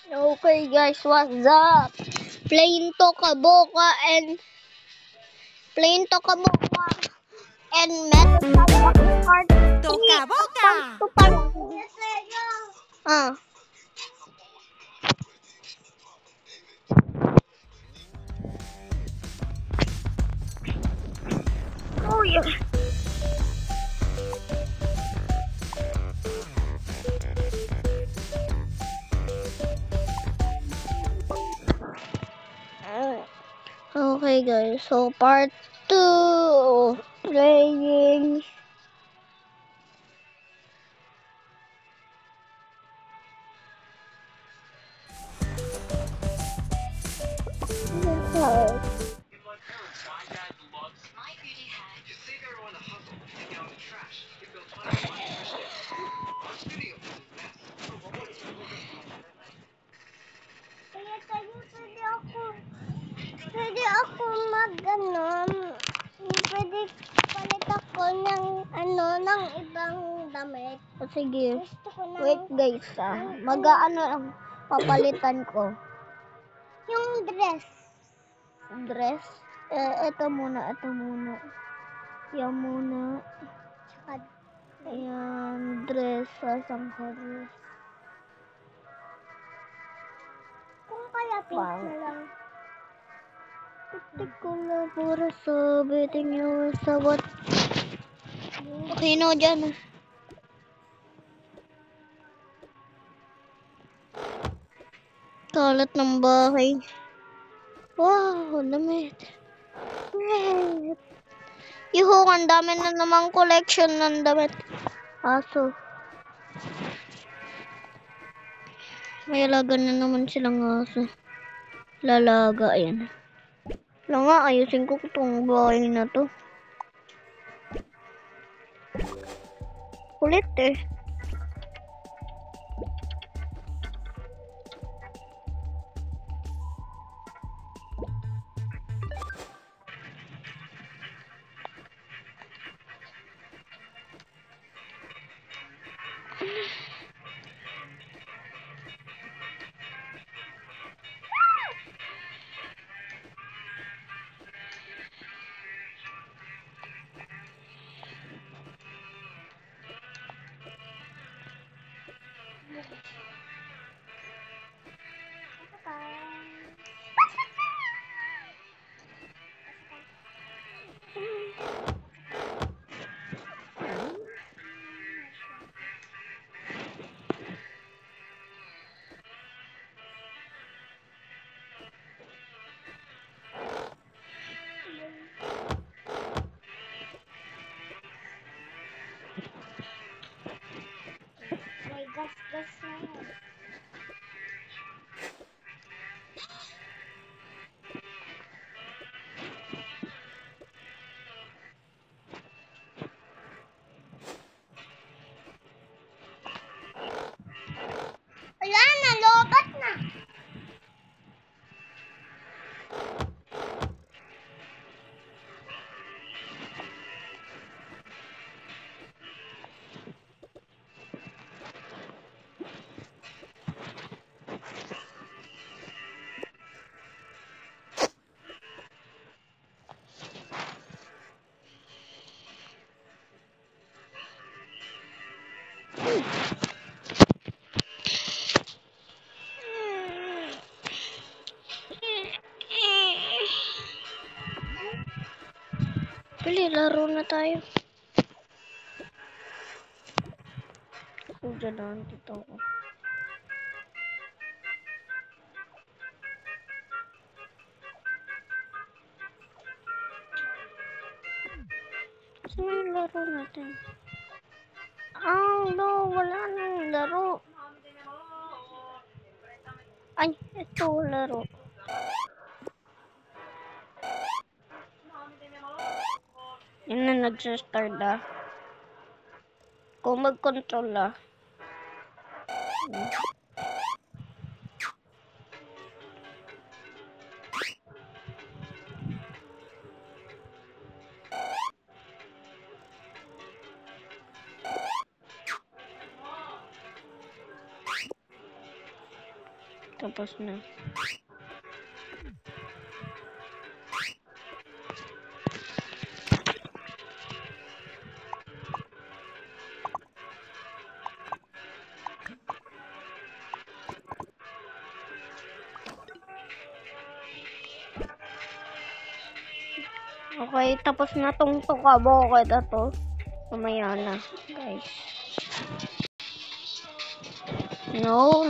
Okay guys, what's up? Playing Tokaboka and Metal Slug Part 3 Tokaboka! Part 2 pa lang. Ah. Oh yeah. Okay guys, so part 2 playing pwede ako pwede palit ako ng ibang damit. O sige, wait guys mag-ano papalitan ko. Yung dress. Dress? Ito muna. Yan muna. Ayan, dress. Sasang dress. Kung kaya pink na lang. Pitik ko na para sabitin niyo sa what. Okay no, dyan. Kalat ng bahay. Wow, damit. Yuhu, ang dami na namang collection ng damit. Aso. May alaga na naman silang aso. Lalaga, ayan. Wala nga, ayusin ko itong bahay na to. Kulit eh. May gas-gas na yan. Wala na, lobat na. Pili, laro na tayo. Diyan lang dito ako. Saan yung laro natin? No, wala nang laro. Ay, ito laro. Yan na nag-start na. Kung mag-control na. Tapos na. Okay, tapos na tong tukabokit na to. Mamaya na, guys. No,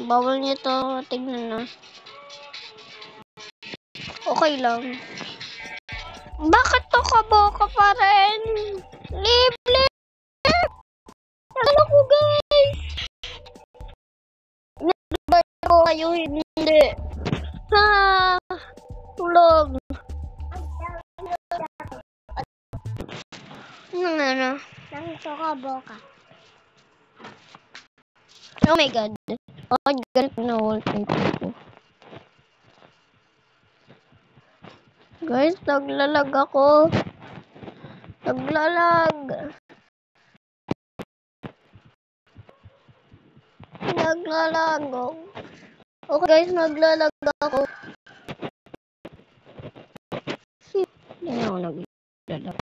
bawal niyo to. Tignan na. Okay lang. Bakit tukaboka pa rin? Leave! Ano ko, guys? Nagbayad ko kayo, hindi. Ha? Tulog. Ano? Nang tukaboka. Oh my god. Oh, ganito na wallpaper ko. Guys, naglalag ako. Naglalag. Naglalag ako. Okay guys, naglalag ako. Hindi na ako naglalag.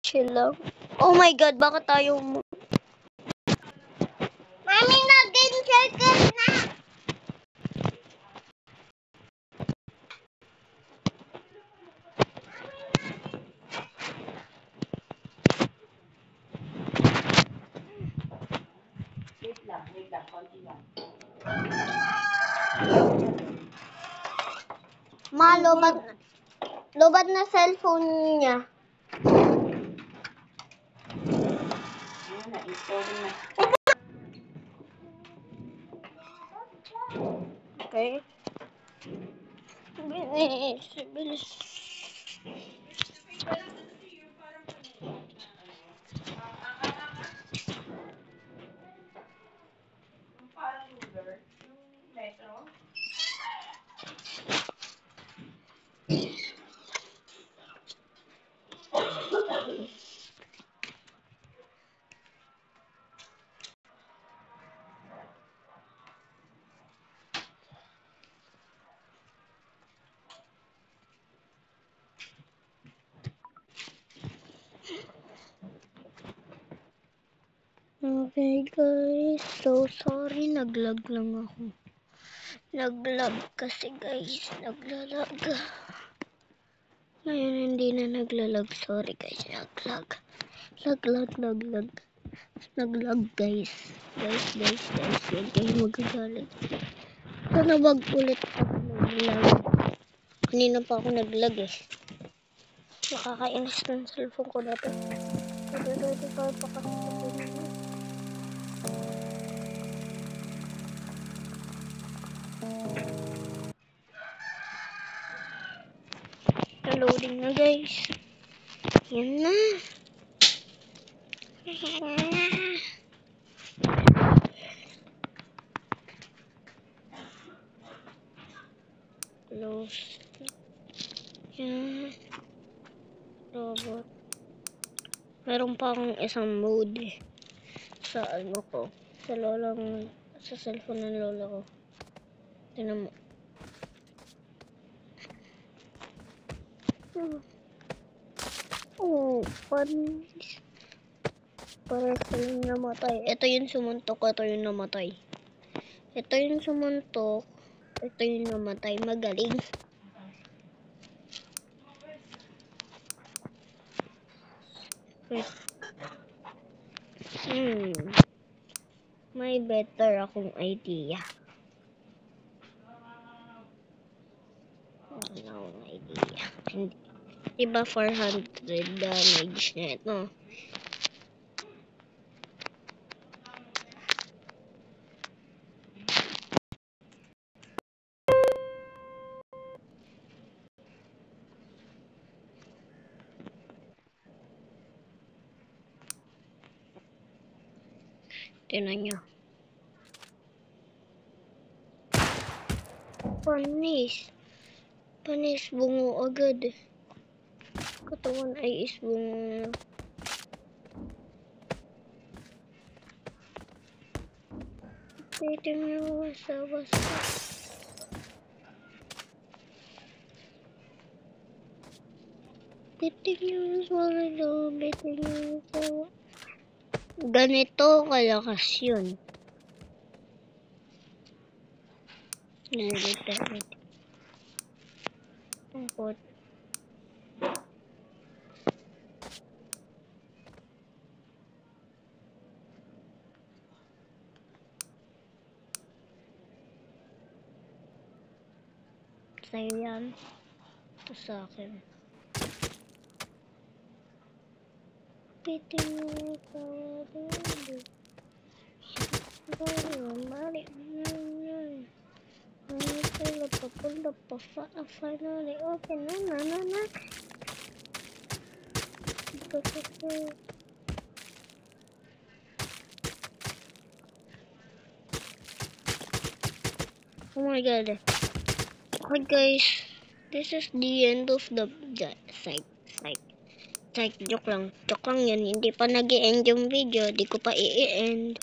Chill lang. Oh my god, bakit tayo mo? Mami, nag-game circle na! Wait lang, konti lang. Ma, lobat na cellphone niya. Okay. Bilis. Okay guys, so sorry, naglag lang ako. Naglag kasi guys, naglalag. Ngayon hindi na naglalag, sorry guys, naglag. Naglag guys. Guys, huwag kayo magagalit. Sana wag ulit ako naglag. Kanina pa ako naglag eh. Nakakainis ng cellphone ko dati. Dati tayo pa kasi. Loading na guys. Yan na. Close. Yan. Robot. Meron pa akong isang mode sa ano ko. Sa cellphone ng lola ko. Tingnan mo. Oh, panis. Para silang namatay. Ito yung sumuntok, ito yung namatay. Ito yung sumuntok, ito yung namatay. Magaling. Wait. May better akong idea. Ano ang idea? Diba 400 damage na ito? Tingnan nyo. Panis, bungo agad. Katawan ay isbungo. Biting yung basa-basa. Biting yung swallow. Biting yung swallow. Ganito kalakas yun. Ganito. Angkot. Sa'yo yan. Ito sa akin. Biting yung swallow. Mari. Papunta pa finally open na. Oh my god. Okay guys, this is the end of the psych. Joke lang yan. Hindi pa nag-i-end yung video. Di ko pa i-end.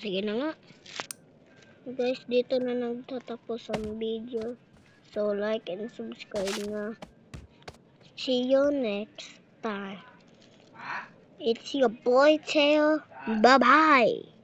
Sige na nga. Guys, dito na nagtatapos ang video. So, like and subscribe na. See you next time. It's your boy, Tail. Bye-bye.